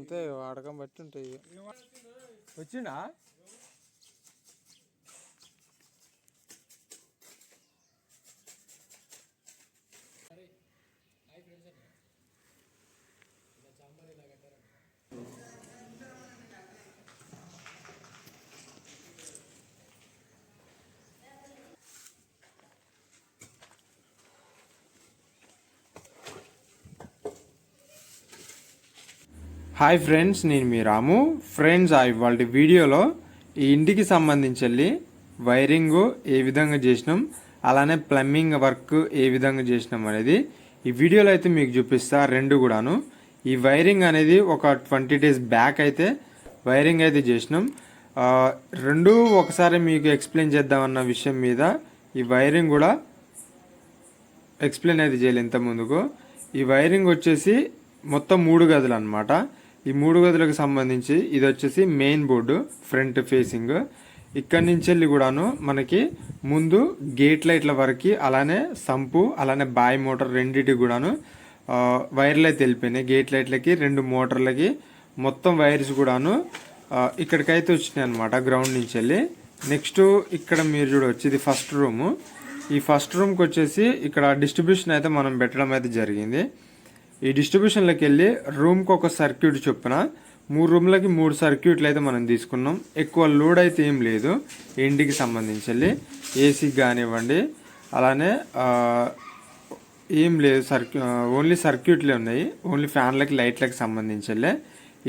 అంతే వాడకం బట్టి ఉంటాయి. వచ్చిండా హాయ్ ఫ్రెండ్స్, నేను మీ రాము. ఫ్రెండ్స్, ఇవాళ వీడియోలో ఈ ఇంటికి సంబంధించి వైరింగ్ ఏ విధంగా చేసినాం, అలానే ప్లంబింగ్ వర్క్ ఏ విధంగా చేసినాం అనేది ఈ వీడియోలో అయితే మీకు చూపిస్తా. రెండు కూడాను ఈ వైరింగ్ అనేది ఒక 20 days బ్యాక్ అయితే వైరింగ్ అయితే చేసినాం. రెండు ఒకసారి మీకు ఎక్స్ప్లెయిన్ చేద్దామన్న విషయం మీద ఈ వైరింగ్ కూడా ఎక్స్ప్లెయిన్ అయితే చేయాలి. ఇంత ముందుకు ఈ వైరింగ్ వచ్చేసి మొత్తం 3 గదులు అనమాట. ఈ 3 గదులకు సంబంధించి ఇది వచ్చేసి మెయిన్ బోర్డు ఫ్రంట్ ఫేసింగ్. ఇక్కడి నుంచి వెళ్ళి కూడాను మనకి ముందు గేట్ లైట్ల వరకు, అలానే సంపు, అలానే బాయ్ మోటార్ రెండింటికి కూడాను వైర్లు అయితే వెళ్ళిపోయినాయి. గేట్ లైట్లకి 2 మోటార్లకి మొత్తం వైర్స్ కూడాను ఇక్కడికైతే వచ్చినాయి అనమాట గ్రౌండ్ నుంచి వెళ్ళి. నెక్స్ట్ ఇక్కడ మీరు చూడవచ్చు, ఇది ఫస్ట్ రూము. ఈ ఫస్ట్ రూమ్కి వచ్చేసి ఇక్కడ డిస్ట్రిబ్యూషన్ అయితే మనం పెట్టడం అయితే జరిగింది. ఈ డిస్ట్రిబ్యూషన్లోకి వెళ్ళి రూమ్కి ఒక సర్క్యూట్ చొప్పున 3 రూమ్లకి 3 సర్క్యూట్లు అయితే మనం తీసుకున్నాం. ఎక్కువ లోడ్ అయితే ఏం లేదు ఇంటికి సంబంధించి వెళ్ళి. ఏసీకి కానివ్వండి, అలానే ఏం లేదు, ఓన్లీ సర్క్యూట్లే ఉన్నాయి. ఓన్లీ ఫ్యాన్లకి లైట్లకి సంబంధించి వెళ్ళి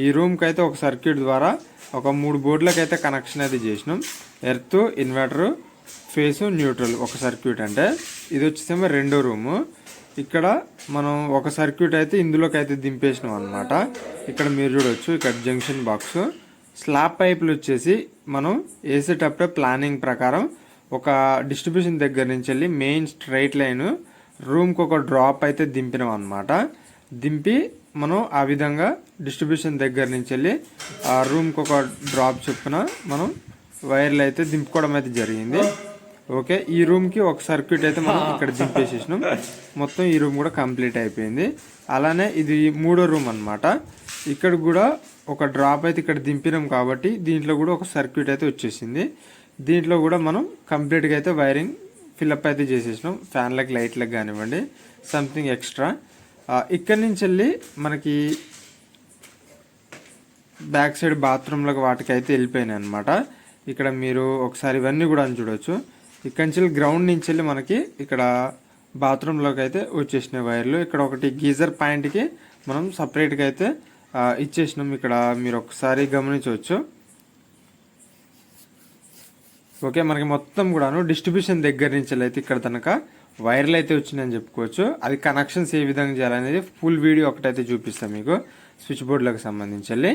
ఈ రూమ్కి అయితే ఒక సర్క్యూట్ ద్వారా ఒక 3 బోర్డులకు అయితే కనెక్షన్ అయితే చేసినాం. ఎర్త్, ఇన్వర్టర్, ఫేస్, న్యూట్రల్ ఒక సర్క్యూట్. అంటే ఇది వచ్చేసేమో రెండో రూము. ఇక్కడ మనం ఒక సర్క్యూట్ అయితే ఇందులోకి అయితే దింపేసినాం అనమాట. ఇక్కడ మీరు చూడవచ్చు, ఇక్కడ జంక్షన్ బాక్స్, స్లాబ్ పైపులు వచ్చేసి మనం వేసేటప్పుడే ప్లానింగ్ ప్రకారం ఒక డిస్ట్రిబ్యూషన్ దగ్గర నుంచి వెళ్ళి మెయిన్ స్ట్రైట్ లైన్ రూమ్కి ఒక డ్రాప్ అయితే దింపినాం అనమాట. దింపి మనం ఆ విధంగా డిస్ట్రిబ్యూషన్ దగ్గర నుంచి వెళ్ళి ఆ రూమ్కి ఒక డ్రాప్ చొప్పున మనం వైర్లు అయితే దింపుకోవడం అయితే జరిగింది. ఓకే, ఈ రూమ్కి ఒక సర్క్యూట్ అయితే మనం ఇక్కడ దింపేసేసినాం. మొత్తం ఈ రూమ్ కూడా కంప్లీట్ అయిపోయింది. అలానే ఇది 3వ రూమ్ అనమాట. ఇక్కడ కూడా ఒక డ్రాప్ అయితే ఇక్కడ దింపినాం కాబట్టి దీంట్లో కూడా ఒక సర్క్యూట్ అయితే వచ్చేసింది. దీంట్లో కూడా మనం కంప్లీట్గా అయితే వైరింగ్ ఫిల్అప్ అయితే చేసేసినాం. ఫ్యాన్లకు, లైట్లకు కానివ్వండి, సంథింగ్ ఎక్స్ట్రా. ఇక్కడి నుంచి వెళ్ళి మనకి బ్యాక్ సైడ్ బాత్రూమ్లకు వాటికి అయితే వెళ్ళిపోయినాయి అనమాట. ఇక్కడ మీరు ఒకసారి ఇవన్నీ కూడా చూడవచ్చు. ఇక్కడి నుంచి గ్రౌండ్ నుంచి వెళ్ళి మనకి ఇక్కడ బాత్రూంలోకి అయితే వచ్చేసినాయి వైర్లు. ఇక్కడ ఒకటి గీజర్ పాయింట్కి మనం సపరేట్గా అయితే ఇచ్చేసినాం. ఇక్కడ మీరు ఒకసారి గమనించవచ్చు. ఓకే, మనకి మొత్తం కూడాను డిస్ట్రిబ్యూషన్ దగ్గర నుంచి అయితే ఇక్కడ తనక వైర్లు అయితే వచ్చినాయని చెప్పుకోవచ్చు. అది కనెక్షన్స్ ఏ విధంగా చేయాలనేది ఫుల్ వీడియో ఒకటైతే చూపిస్తాం మీకు స్విచ్ బోర్డులకు సంబంధించి.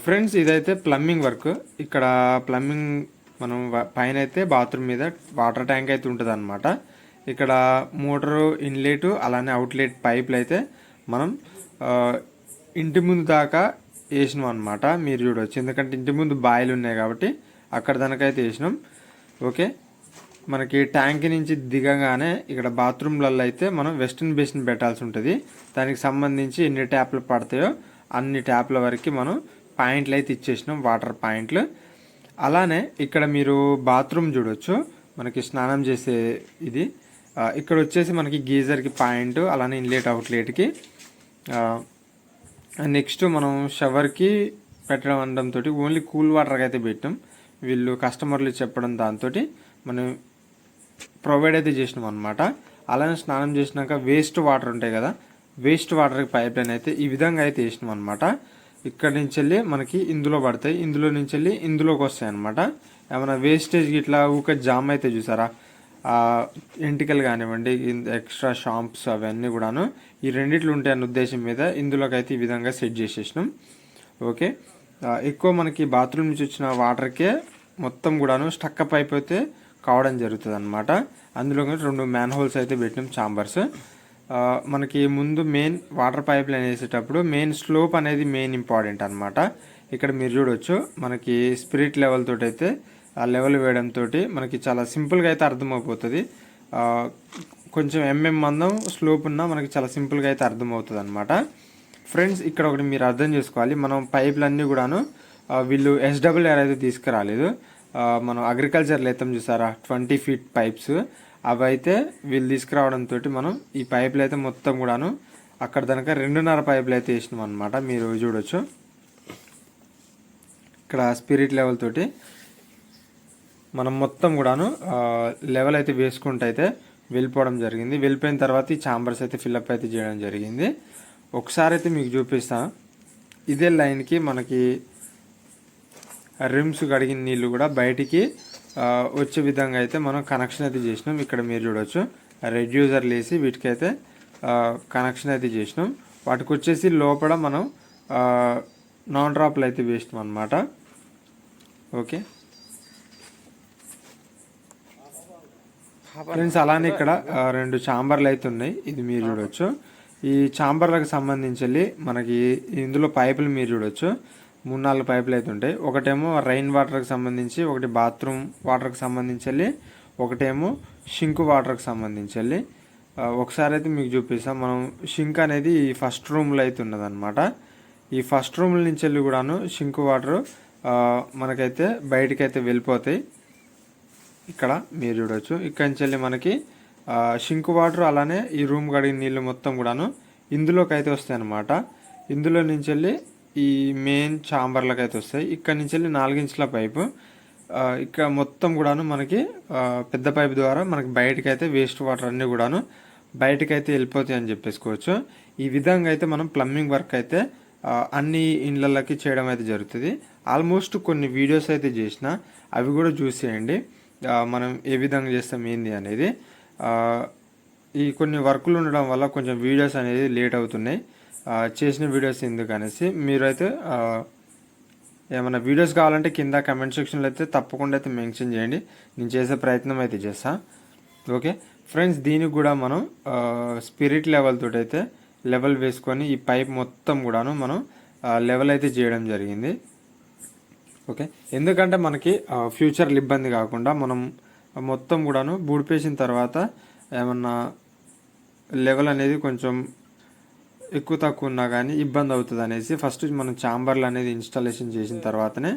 ఫ్రెండ్స్, ఇదైతే ప్లంబింగ్ వర్క్. ఇక్కడ ప్లంబింగ్ మనం పైన అయితే బాత్రూమ్ మీద వాటర్ ట్యాంక్ అయితే ఉంటుంది అనమాట. ఇక్కడ మోటారు ఇన్లెట్, అలానే అవుట్లెట్ పైపులు అయితే మనం ఇంటి ముందు దాకా వేసినాం అనమాట. మీరు చూడవచ్చు, ఎందుకంటే ఇంటి ముందు బాయిలు ఉన్నాయి కాబట్టి అక్కడ దానికైతే వేసినాం. ఓకే, మనకి ట్యాంక్ నుంచి దిగగానే ఇక్కడ బాత్రూమ్లలో అయితే మనం వెస్టర్న్ బేసిన్ పెట్టాల్సి ఉంటుంది. దానికి సంబంధించి ఎన్ని ట్యాప్లు పడతాయో అన్ని ట్యాప్ల వరకు మనం పాయింట్లు అయితే ఇచ్చేసినాం, వాటర్ పాయింట్లు. అలానే ఇక్కడ మీరు బాత్రూమ్ చూడవచ్చు, మనకి స్నానం చేసే ఇది. ఇక్కడ వచ్చేసి మనకి గీజర్కి పాయింట్, అలానే ఇన్లెట్, అవుట్లెట్కి. నెక్స్ట్ మనం షవర్కి పెట్టడం అనడంతో ఓన్లీ కూల్ వాటర్కి అయితే పెట్టాం. వీళ్ళు కస్టమర్లు చెప్పడం దాంతో మనం ప్రొవైడ్ అయితే చేసినాం అనమాట. అలానే స్నానం చేసినాక వేస్ట్ వాటర్ ఉంటాయి కదా, వేస్ట్ వాటర్కి పైప్ లైన్ అయితే ఈ విధంగా అయితే వేసినాం అనమాట. ఇక్కడ నుంచి వెళ్ళి మనకి ఇందులో పడతాయి, ఇందులో నుంచి వెళ్ళి ఇందులోకి వస్తాయి అనమాట. ఏమైనా వేస్టేజ్ ఇట్లా ఊక జామ్ అయితే చూసారా, ఎంటికలు కానివ్వండి, ఎక్స్ట్రా షాంప్స్ అవన్నీ కూడాను ఈ రెండిట్లు ఉంటాయన్న ఉద్దేశం మీద ఇందులోకి అయితే ఈ విధంగా సెట్ చేసేసినాం. ఓకే, ఎక్కువ మనకి బాత్రూమ్ నుంచి వచ్చిన వాటర్కే మొత్తం కూడాను స్టక్అప్ అయిపోతే కావడం జరుగుతుంది అనమాట. అందులో 2 మ్యాన్ హోల్స్ అయితే పెట్టినాం, ఛాంబర్స్. మనకి ముందు మెయిన్ వాటర్ పైప్ లైన్ వేసేటప్పుడు మెయిన్ స్లోప్ అనేది మెయిన్ ఇంపార్టెంట్ అనమాట. ఇక్కడ మీరు చూడవచ్చు, మనకి స్పిరిట్ లెవెల్ తోటి అయితే ఆ లెవెల్ వేయడంతో మనకి చాలా సింపుల్గా అయితే అర్థమైపోతుంది. కొంచెం మందం స్లోప్ ఉన్నా మనకి చాలా సింపుల్గా అయితే అర్థమవుతుంది అనమాట. ఫ్రెండ్స్ ఇక్కడ ఒకటి మీరు అర్థం చేసుకోవాలి, మనం పైపులన్నీ కూడాను వీళ్ళు SWR అయితే తీసుకురాలేదు. మనం అగ్రికల్చర్లో అయితే చూసారా 20 feet పైప్స్, అవి అయితే వీళ్ళు తీసుకురావడంతో మనం ఈ పైపులు అయితే మొత్తం కూడాను అక్కడ దానిక 2.5 పైపులు అయితే వేసినాం అనమాట. మీరు చూడొచ్చు ఇక్కడ స్పిరిట్ లెవెల్ తోటి మనం మొత్తం కూడాను లెవెల్ అయితే వేసుకుంటూ అయితే వెళ్ళిపోవడం జరిగింది. వెళ్ళిపోయిన తర్వాత ఈ ఛాంబర్స్ అయితే ఫిల్అప్ అయితే చేయడం జరిగింది. ఒకసారి అయితే మీకు చూపిస్తాను. ఇదే లైన్కి మనకి రిమ్స్ కడిగిన నీళ్ళు కూడా బయటికి వచ్చే విధంగా అయితే మనం కనెక్షన్ అయితే చేసినాం. ఇక్కడ మీరు చూడవచ్చు రెడ్యూసర్లు వేసి వీటికైతే కనెక్షన్ అయితే చేసినాం. వాటికి వచ్చేసి లోపల మనం నాన్ డ్రాప్లు అయితే వేసినాం అనమాట. ఓకే ఫ్రెండ్స్, అలానే ఇక్కడ 2 ఛాంబర్లు అయితే ఉన్నాయి. ఇది మీరు చూడవచ్చు. ఈ ఛాంబర్లకు సంబంధించి మనకి ఇందులో పైపులు మీరు చూడవచ్చు 3-4 పైపులు అయితే ఉంటాయి. ఒకటేమో రైన్ వాటర్కి సంబంధించి, ఒకటి బాత్రూమ్ వాటర్కి సంబంధించి, ఒకటేమో షింక్ వాటర్కి సంబంధించి. ఒకసారి అయితే మీకు చూపిస్తాం. మనం షింక్ అనేది ఈ ఫస్ట్ రూమ్లో అయితే ఉన్నదన్నమాట. ఈ ఫస్ట్ రూమ్ నుంచి వెళ్ళి కూడాను షింక్ వాటర్ మనకైతే బయటకైతే వెళ్ళిపోతాయి. ఇక్కడ మీరు చూడవచ్చు. ఇక్కడి నుంచి వెళ్ళి మనకి షింక్ వాటర్ అలానే ఈ రూమ్ కడిగిన నీళ్ళు మొత్తం కూడాను ఇందులోకి అయితే వస్తాయి అన్నమాట. ఇందులో నుంచి వెళ్ళి ఈ మెయిన్ ఛాంబర్లకు అయితే వస్తాయి. ఇక్కడ నుంచి వెళ్ళి 4 ఇంచుల పైపు ఇక్కడ మొత్తం కూడాను మనకి పెద్ద పైపు ద్వారా మనకి బయటకైతే వేస్ట్ వాటర్ అన్నీ కూడాను బయటకైతే వెళ్ళిపోతాయి అని చెప్పేసుకోవచ్చు. ఈ విధంగా అయితే మనం ప్లంబింగ్ వర్క్ అయితే అన్ని ఇండ్లకి చేయడం అయితే జరుగుతుంది. ఆల్మోస్ట్ కొన్ని వీడియోస్ అయితే చేసిన, అవి కూడా చూసేయండి మనం ఏ విధంగా చేస్తాం ఏంది అనేది. ఈ కొన్ని వర్కులు ఉండడం వల్ల కొంచెం వీడియోస్ అనేది లేట్ అవుతున్నాయి. చేసిన వీడియోస్ ఎందుకు అనేసి మీరైతే ఏమైనా వీడియోస్ కావాలంటే కింద కమెంట్ సెక్షన్లో అయితే తప్పకుండా అయితే మెన్షన్ చేయండి. నేను చేసే ప్రయత్నం అయితే చేస్తా. ఓకే ఫ్రెండ్స్, దీనికి కూడా మనం స్పిరిట్ లెవెల్ తోటి అయితే లెవెల్ వేసుకొని ఈ పైప్ మొత్తం కూడాను మనం లెవెల్ అయితే చేయడం జరిగింది. ఓకే, ఎందుకంటే మనకి ఫ్యూచర్లో ఇబ్బంది కాకుండా మనం మొత్తం కూడాను బూడిపేసిన తర్వాత ఏమన్నా లెవెల్ అనేది కొంచెం ఎక్కువ తక్కువ ఉన్నా కానీ ఇబ్బంది అవుతుంది అనేసి ఫస్ట్ మనం ఛాంబర్లు అనేది ఇన్స్టాలేషన్ చేసిన తర్వాతనే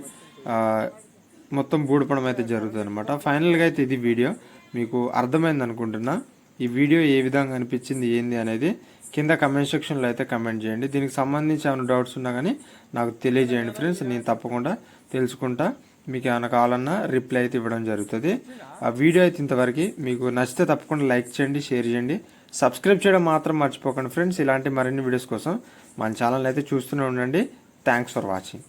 మొత్తం బూడిపడం అయితే జరుగుతుంది అనమాట. ఫైనల్గా అయితే ఇది వీడియో మీకు అర్థమైంది అనుకుంటున్నా. ఈ వీడియో ఏ విధంగా అనిపించింది ఏంది అనేది కింద కమెంట్ సెక్షన్లో అయితే కమెంట్ చేయండి. దీనికి సంబంధించి ఏమైనా డౌట్స్ ఉన్నా కానీ నాకు తెలియజేయండి ఫ్రెండ్స్. నేను తప్పకుండా తెలుసుకుంటా. మీకు ఏమైనా కావాలన్నా రిప్లై అయితే ఇవ్వడం జరుగుతుంది. ఆ వీడియో అయితే ఇంతవరకు మీకు నచ్చితే తప్పకుండా లైక్ చేయండి, షేర్ చేయండి, సబ్స్క్రైబ్ చేయడం మాత్రం మర్చిపోకండి ఫ్రెండ్స్. ఇలాంటి మరిన్ని వీడియోస్ కోసం మన ఛానల్ అయితే చూస్తూనే ఉండండి. Thanks for watching.